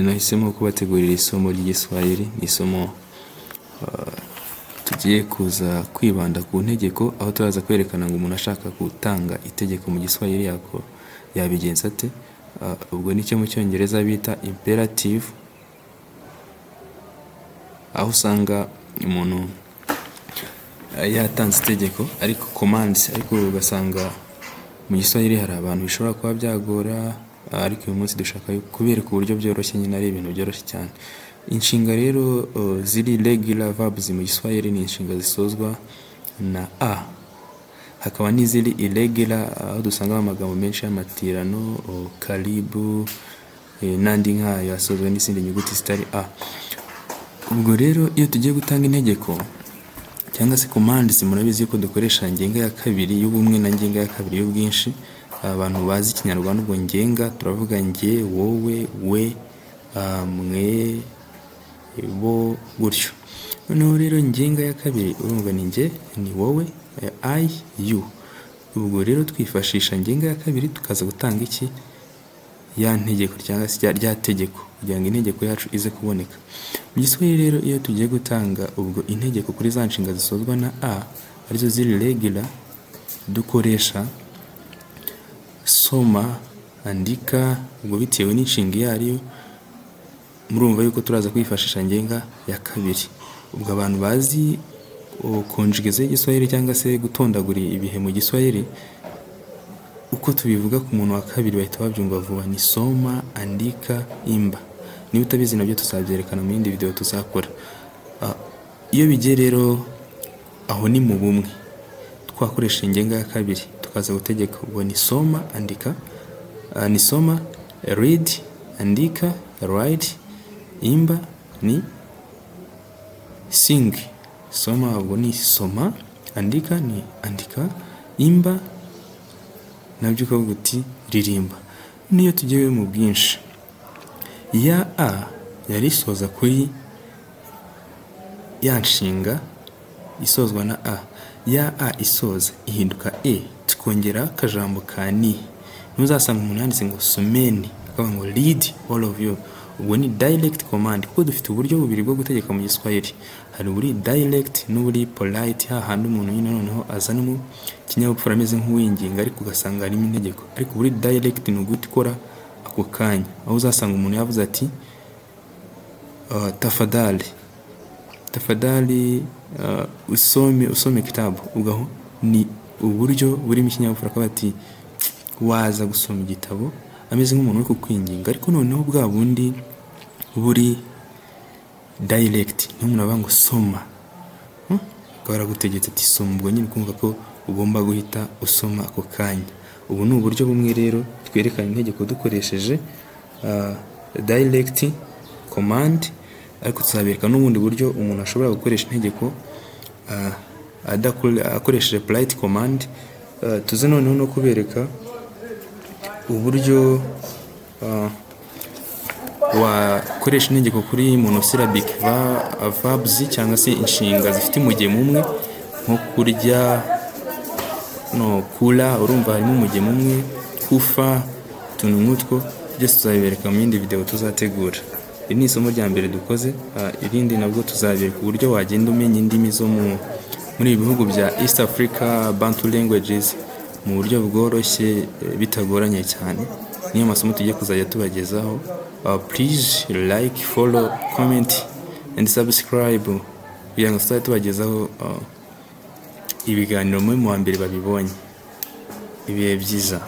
nahisemo kubategurira isomo ry'igiswahili. Ni isomo tugiye kuza kwibanda ku ntegeko, aho turaza kwerekana ngo umuntu ashaka gutanga itegeko mu giswahili yako yabigenza ate. Ubwo nicyo mu cyongereza bita imperative, aho usanga umuntu yatanze itegeko ariko commands, ariko ugasanga mu giswahili hari abantu bishobora kuba byagora, ariko uyu munsi dushaka kubereka uburyo byoroshye, nyine ari ibintu byoroshye cyane. Inshinga rero ziri regular verbs mu giswahili ni inshinga zisozwa na a. Hakaba n'iziri irregular, aho dusanga amagambo menshi y'amatirano, karibu n'andi nkayo asozwa n'izindi nyuguti zitari a. Ubwo rero iyo tugiye gutanga integeko cyangwa se commands, murabizi ko dukoresha ngenga ya kabiri y'ubumwe na ngenga ya kabiri y'ubwinshi. Abantu bazi ikinyarwanda ubwo ngenga turavuga nge, wowe, we, mwe, bo, gutyo. Noneho rero ngenga ya kabiri urumva ni nge, ni wowe, I, you. Ubwo rero twifashisha ngenga ya kabiri tukaza gutanga iki? Ya ntegeko cyangwa se rya tegeko, kugira ngo integeko yacu ize kuboneka. Mu giswahili rero iyo tugiye gutanga ubwo integeko kuri za nshinga zisozwa na a, arizo ziri regular, dukoresha soma, andika, ubwo bitewe n'inshinga iyo ariyo. Murumva yuko turaza kwifashisha ngenga ya kabiri. Ubwo abantu bazi konjugeze igiswahili cyangwa se gutondagura ibihe mu giswahili, uko tubivuga ku muntu wa kabiri bahita babyumva vuba, ni soma, andika, imba. Niba utabizi nabyo tuzabyerekana mu yindi video tuzakora. Iyo bigiye rero aho ni mu bumwe, twakoresha ingenga ya kabiri tukaza gutegeka, ubwo ni soma, andika, ni soma, read, andika, write, imba ni sing. Soma ubwo ni soma, andika ni andika, imba nabyo ukavuga uti ririmba. Niyo tugiye mu bwinshi, ya a yari isoza kuri ya nshinga isozwa na a. Ya a isoza ihinduka e, tukongera akajambo ka ni. Ntuzasanga umuntu yanditse ngo someni akavuga ngo read all of you. Ubwo ni direct command, kuko dufite uburyo bubiri bwo gutegeka mu giswahili. Hari uburi direct n'uburi polite, hahandi umuntu nyine noneho azana mu kinyabupfura ameze nk'uwinginga ariko ugasanga harimo integeko. Ariko uburi direct ni ugutikora ako kanya, aho uzasanga umuntu yavuze ati tafadhali, tafadhali usome kitabu. Ubwo ni uburyo burimo ikinyabupfura akaba ati waza gusoma igitabo, ameze nk'umuntu uri kukwinginga. Ariko noneho bwa bundi buri direct niyo umuntu avuga ngo soma, akaba aragutegetse ati soma. Ubwo nyine kumva ko ugomba guhita usoma ako kanya. Ubu ni uburyo bumwe rero twerekana integeko dukoresheje direct command, ariko tuzabereka n'ubundi buryo umuntu ashobora gukoresha integeko akoresheje polite command. Tuze noneho no kubereka uburyo wakoresha integeko kuri monosyllabic verbs cyangwa se inshinga zifite umugemo umwe, nko kurya no kula, urumva harimo umugemo umwe, kufa, tuntu nk'utwo. Byose tuzabibereka mu yindi video tuzategura. Iri ni isomo rya mbere dukoze. Irindi nabwo tuzabereka uburyo wagenda umenya indimi zo muri ibihugu bya East Africa, Bantu languages, mu buryo bworoshye bitagoranye cyane. Niyo masomo tugiye kuzajya tubagezaho. Please like, follow, comment and subscribe kugira ngo tuzajye tubagezaho ibiganiro mu wa mbere babibonye. Ibihe byiza.